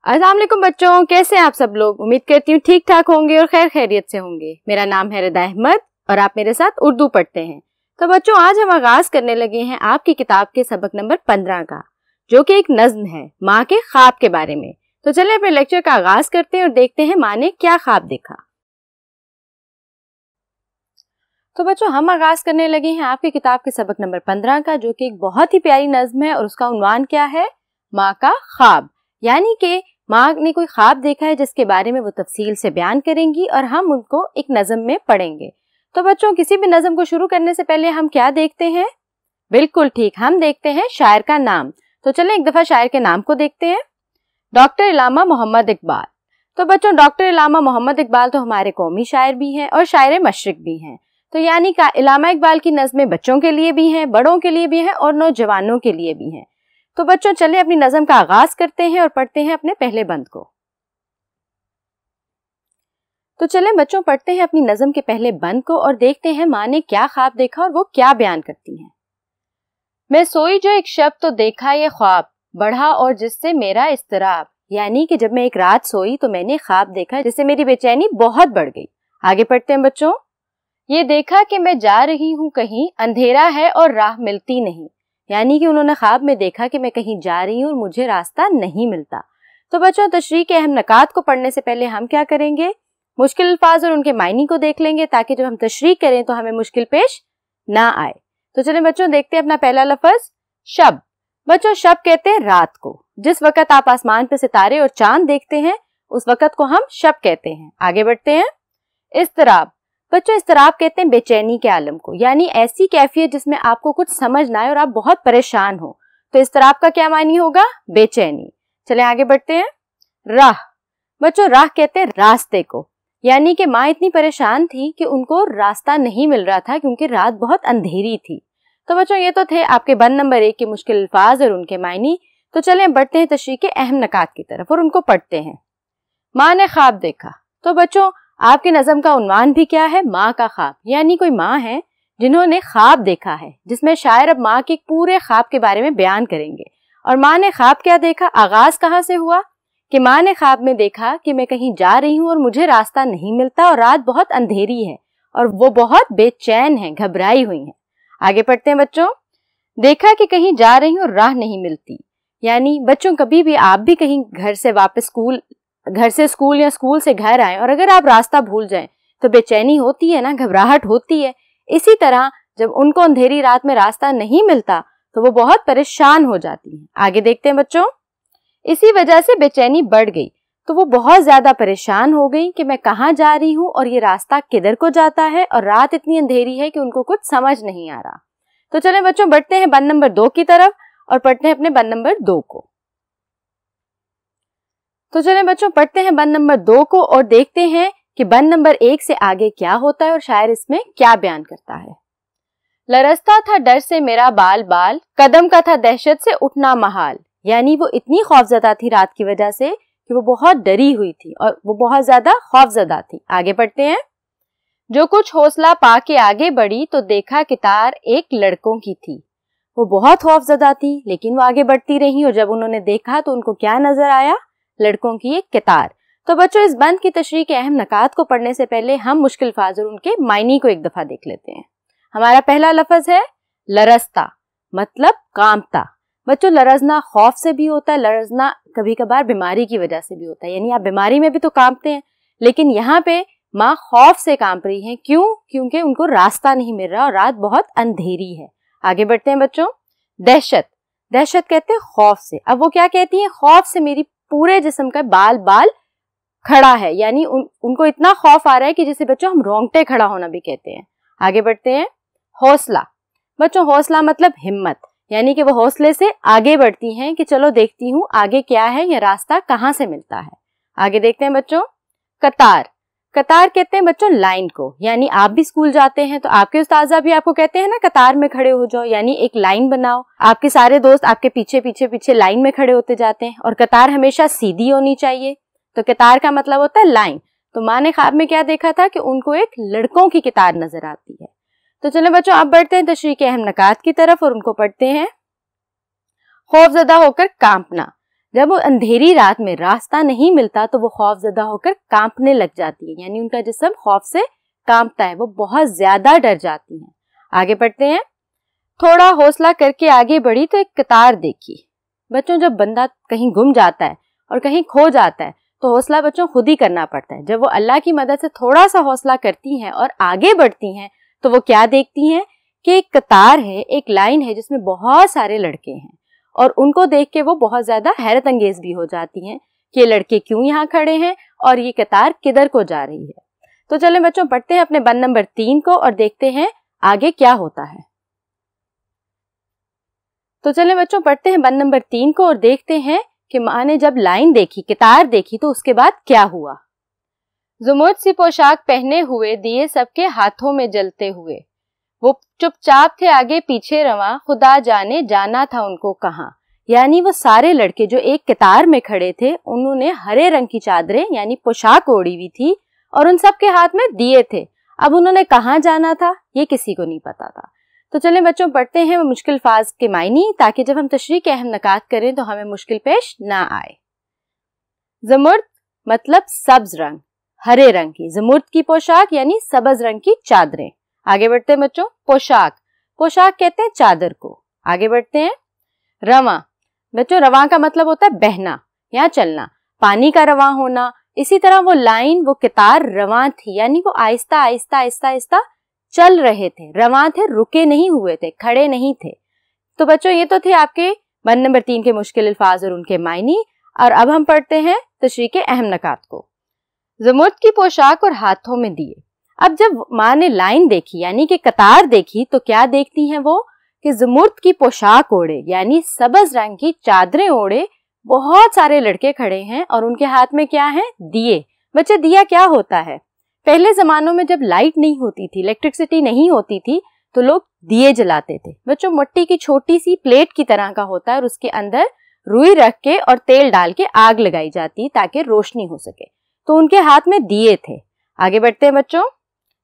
अस्सलाम वालेकुम बच्चों, कैसे हैं आप सब लोग। उम्मीद करती हूँ ठीक ठाक होंगे और खैर खैरियत से होंगे। मेरा नाम है रिदा अहमद और आप मेरे साथ उर्दू पढ़ते हैं। तो बच्चों, आज हम आगाज करने लगे हैं आपकी किताब के सबक नंबर 15 का, जो कि एक नज्म है माँ के ख्वाब के बारे में। तो चलिए अपने लेक्चर का आगाज करते हैं और देखते हैं माँ ने क्या ख्वाब देखा। तो बच्चों, हम आगाज करने लगे हैं आपकी किताब के सबक नंबर 15 का, जो कि एक बहुत ही प्यारी नज्म है और उसका उन्वान क्या है, माँ का ख्वाब। यानी कि माँ ने कोई ख्वाब देखा है जिसके बारे में वो तफसील से बयान करेंगी और हम उनको एक नज्म में पढ़ेंगे। तो बच्चों, किसी भी नज्म को शुरू करने से पहले हम क्या देखते हैं? बिल्कुल ठीक, हम देखते हैं शायर का नाम। तो चलें एक दफा शायर के नाम को देखते हैं। डॉक्टर इलामा मोहम्मद इकबाल। तो बच्चों, डॉक्टर इलामा मोहम्मद इकबाल तो हमारे कौमी शायर भी हैं और शायर मशरिक भी हैं। तो यानी कि इलामा इकबाल की नज़में बच्चों के लिए भी हैं, बड़ों के लिए भी हैं और नौजवानों के लिए भी हैं। तो बच्चों, चलिए अपनी नज़म का आगाज करते हैं और पढ़ते हैं अपने पहले बंद को। तो चलें बच्चों, पढ़ते हैं अपनी नज़म के पहले बंद को और देखते हैं माँ ने क्या ख्वाब देखा और वो क्या बयान करती हैं। मैं सोई जो एक शब तो देखा ये ख्वाब बढ़ा और जिससे मेरा इस्तराब। यानी कि जब मैं एक रात सोई तो मैंने ख्वाब देखा जिससे मेरी बेचैनी बहुत बढ़ गई। आगे पढ़ते हैं बच्चों। ये देखा कि मैं जा रही हूँ कहीं, अंधेरा है और राह मिलती नहीं। यानी कि उन्होंने ख्वाब में देखा कि मैं कहीं जा रही हूँ और मुझे रास्ता नहीं मिलता। तो बच्चों, तशरीह के अहम नकात को पढ़ने से पहले हम क्या करेंगे, मुश्किल अल्फाज और उनके मायनी को देख लेंगे ताकि जब हम तशरीह करें तो हमें मुश्किल पेश ना आए। तो चलिए बच्चों, देखते हैं अपना पहला लफ्ज शब। बच्चों, शब कहते हैं रात को। जिस वक्त आप आसमान पे सितारे और चांद देखते हैं उस वक्त को हम शब कहते हैं। आगे बढ़ते हैं। इस्तराब। बच्चों, इस्तराब कहते हैं बेचैनी के आलम को, यानी ऐसी कैफियत जिसमें आपको कुछ समझ ना आए और आप बहुत परेशान हो। तो इस्तराब का क्या मानी होगा, बेचैनी। चले आगे बढ़ते हैं। राह। बच्चों, राह कहते हैं रास्ते को, यानी कि माँ इतनी परेशान थी कि उनको रास्ता नहीं मिल रहा था क्योंकि रात बहुत अंधेरी थी। तो बच्चों, ये तो थे आपके बंद नंबर 1 के मुश्किल अल्फाज और उनके मायनी। तो चले बढ़ते हैं तशरीह के अहम नकात की तरफ और उनको पढ़ते हैं। माँ ने ख्वाब देखा। तो बच्चों, आपकी नज़म का उन्वान भी क्या है, माँ का ख्वाब। यानी कोई माँ है जिन्होंने ख्वाब देखा है, जिसमें शायर अब माँ के पूरे ख्वाब के बारे में बयान करेंगे। और माँ ने ख्वाब क्या देखा, आगाज कहाँ से हुआ कि माँ ने ख्वाब में देखा कि मैं कहीं जा रही हूँ और मुझे रास्ता नहीं मिलता और रात बहुत अंधेरी है और वो बहुत बेचैन है, घबराई हुई है। आगे पढ़ते हैं बच्चों। देखा कि कहीं जा रही हूँ और राह नहीं मिलती। यानी बच्चों, कभी भी आप भी कहीं घर से स्कूल या स्कूल से घर आए और अगर आप रास्ता भूल जाएं तो बेचैनी होती है ना, घबराहट होती है। इसी तरह जब उनको अंधेरी रात में रास्ता नहीं मिलता तो वो बहुत परेशान हो जाती हैं। आगे देखते हैं बच्चों। इसी वजह से बेचैनी बढ़ गई, तो वो बहुत ज्यादा परेशान हो गई कि मैं कहाँ जा रही हूँ और ये रास्ता किधर को जाता है और रात इतनी अंधेरी है कि उनको कुछ समझ नहीं आ रहा। तो चलें बच्चों, बढ़ते हैं बंद नंबर 2 की तरफ और पढ़ते हैं अपने बंद नंबर 2 को। तो चलें बच्चों, पढ़ते हैं बंद नंबर 2 को और देखते हैं कि बंद नंबर 1 से आगे क्या होता है और शायर इसमें क्या बयान करता है। लरसता था डर से मेरा बाल बाल, कदम का था दहशत से उठना महाल। यानी वो इतनी खौफजदा थी रात की वजह से कि वो बहुत डरी हुई थी और वो बहुत ज्यादा खौफजदा थी। आगे पढ़ते हैं। जो कुछ हौसला पा के आगे बढ़ी तो देखा कितार एक लड़कों की थी। वो बहुत खौफजदा थी लेकिन वो आगे बढ़ती रही और जब उन्होंने देखा तो उनको क्या नजर आया, लड़कों की एक कितार। तो बच्चों, इस बंद की तशरीह के अहम नकात को पढ़ने से पहले हम मुश्किल अल्फाज और उनके मायनी को एक दफा देख लेते हैं। हमारा पहला लफ्ज है लरसता, मतलब कांपता। बच्चों, लरजना खौफ से भी होता है, लरजना कभी कभार बीमारी की वजह से भी होता है, यानी आप बीमारी में भी तो कांपते हैं। लेकिन यहाँ पे माँ खौफ से कांप रही है। क्यों? क्योंकि उनको रास्ता नहीं मिल रहा और रात बहुत अंधेरी है। आगे बढ़ते हैं बच्चों। दहशत। दहशत कहते हैं खौफ से। अब वो क्या कहती है, खौफ से मेरी पूरे जिस्म का बाल बाल खड़ा है, यानी उनको इतना खौफ आ रहा है कि जिसे बच्चों हम रोंगटे खड़ा होना भी कहते हैं। आगे बढ़ते हैं। हौसला। बच्चों, हौसला मतलब हिम्मत, यानी कि वो हौसले से आगे बढ़ती हैं कि चलो देखती हूँ आगे क्या है, ये रास्ता कहाँ से मिलता है। आगे देखते हैं बच्चों। कतार। कतार कहते हैं बच्चों लाइन को, यानी आप भी स्कूल जाते हैं तो आपके उस्ताजा भी आपको कहते हैं ना कतार में खड़े हो जाओ, यानी एक लाइन बनाओ। आपके सारे दोस्त आपके पीछे पीछे पीछे लाइन में खड़े होते जाते हैं और कतार हमेशा सीधी होनी चाहिए। तो कतार का मतलब होता है लाइन। तो माँ ने ख्वाब में क्या देखा था कि उनको एक लड़कों की कतार नजर आती है। तो चलें बच्चों, अब बढ़ते हैं तशरीह के अहम नकात की तरफ और उनको पढ़ते हैं। खौफजदा होकर कांपना। جب وہ اندھیری رات میں راستہ نہیں ملتا تو وہ خوف زدہ ہو کر کانپنے لگ جاتی ہیں، یعنی ان کا جسم خوف سے کانپتا ہے، وہ بہت زیادہ ڈر جاتی ہیں۔ آگے پڑھتے ہیں۔ تھوڑا حوصلہ کر کے آگے بڑھی تو ایک قطار دیکھی۔ بچوں جب بندہ کہیں گم جاتا ہے اور کہیں کھو جاتا ہے تو حوصلہ بچوں خود ہی کرنا پڑتا ہے۔ جب وہ اللہ کی مدد سے تھوڑا سا حوصلہ کرتی ہیں اور آگے بڑھتی ہیں تو وہ کیا دیکھتی ہیں کہ ایک قطار ہے، ایک لائن ہے جس میں بہت سارے لڑکے ہیں، اور ان کو دیکھ کے وہ بہت زیادہ حیرت انگیز بھی ہو جاتی ہیں کہ یہ لڑکے کیوں یہاں کھڑے ہیں اور یہ قطار کدھر کو جا رہی ہے۔ تو چلیں بچوں پڑھتے ہیں اپنے بند نمبر 3 کو اور دیکھتے ہیں آگے کیا ہوتا ہے۔ تو چلیں بچوں پڑھتے ہیں بند نمبر 3 کو اور دیکھتے ہیں کہ ماں نے جب لائن دیکھی، قطار دیکھی، تو اس کے بعد کیا ہوا۔ زمرد سی پوشاک پہنے ہوئے، دیے سب کے ہاتھوں میں جلتے ہوئے، وہ چپ چاپ تھے آگے پیچھے رواں، خدا جانے جانا تھا ان کو کہاں۔ یعنی وہ سارے لڑکے جو ایک قطار میں کھڑے تھے، انہوں نے ہرے رنگ کی چادریں یعنی پوشاک اوڑی ہوئی تھی اور ان سب کے ہاتھ میں دیے تھے۔ اب انہوں نے کہاں جانا تھا یہ کسی کو نہیں پتا تھا۔ تو چلیں بچوں پڑھتے ہیں مشکل الفاظ کے معنی، تاکہ جب ہم تشریح کے اہم نکات کریں تو ہمیں مشکل پیش نہ آئے۔ زمرد مطلب سبز رنگ، ہرے رنگ کی، زمرد کی پوشاک یعنی سبز رنگ کی چادریں۔ آگے بڑھتے ہیں بچوں، پوشاک، پوشاک کہتے ہیں چادر کو۔ آگے بڑھتے ہیں، رواں، بچوں رواں کا مطلب ہوتا ہے بہنا یا چلنا، پانی کا رواں ہونا۔ اسی طرح وہ لائن، وہ قطار رواں تھی، یعنی وہ آہستہ آہستہ آہستہ آہستہ چل رہے تھے، رواں تھے، رکے نہیں ہوئے تھے، کھڑے نہیں تھے۔ تو بچوں یہ تو تھے آپ کے بند نمبر 3 کے مشکل الفاظ اور ان کے معنی، اور اب ہم پڑھتے ہیں تشریح کے اہم نکات کو۔ زمرد کی پوشاک اور ہاتھوں میں دیے۔ اب جب ماں نے لائن دیکھی یعنی کہ قطار دیکھی تو کیا دیکھتی ہیں وہ کہ زمرد کی پوشاک اوڑے یعنی سبز رنگ کی چادریں اوڑے بہت سارے لڑکے کھڑے ہیں اور ان کے ہاتھ میں کیا ہیں؟ دیے۔ بچے دیا کیا ہوتا ہے؟ پہلے زمانوں میں جب لائٹ نہیں ہوتی تھی، الیکٹرسٹی نہیں ہوتی تھی، تو لوگ دیے جلاتے تھے۔ بچوں مٹی کی چھوٹی سی پلیٹ کی طرح کا ہوتا ہے اور اس کے اندر روئی رکھ کے اور تیل ڈال کے آگ لگائی جاتی تاکہ روشنی ہو سکے۔ تو ان کے ہاتھ میں دیے تھے۔ آگے بڑھتے ہیں بچوں،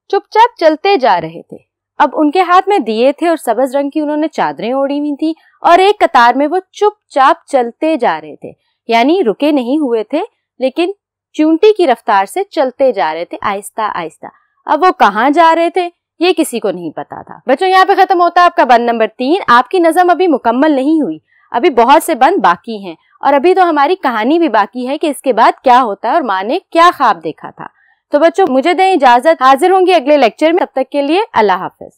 چپ چاپ چلتے جا رہے تھے۔ اب ان کے ہاتھ میں دیے تھے اور سبز رنگ کی انہوں نے چادریں اوڑی ہوئی تھی اور ایک قطار میں وہ چپ چاپ چلتے جا رہے تھے، یعنی رکے نہیں ہوئے تھے لیکن چونٹی کی رفتار سے چلتے جا رہے تھے آہستہ آہستہ۔ اب وہ کہاں جا رہے تھے یہ کسی کو نہیں پتا تھا۔ بچوں یہاں پہ ختم ہوتا ہے آپ کا بند نمبر 3۔ آپ کی نظم ابھی مکمل نہیں ہوئی، ابھی بہت سے بند باقی ہیں اور ابھی تو ہماری کہانی بھی باقی ہے کہ اس کے بعد کیا ہوتا ہے اور ماں نے کیا خواب دیکھا تھا۔ تو بچوں مجھے دیں اجازت، حاضر ہوں گی اگلے لیکچر میں، تب تک کے لیے اللہ حافظ۔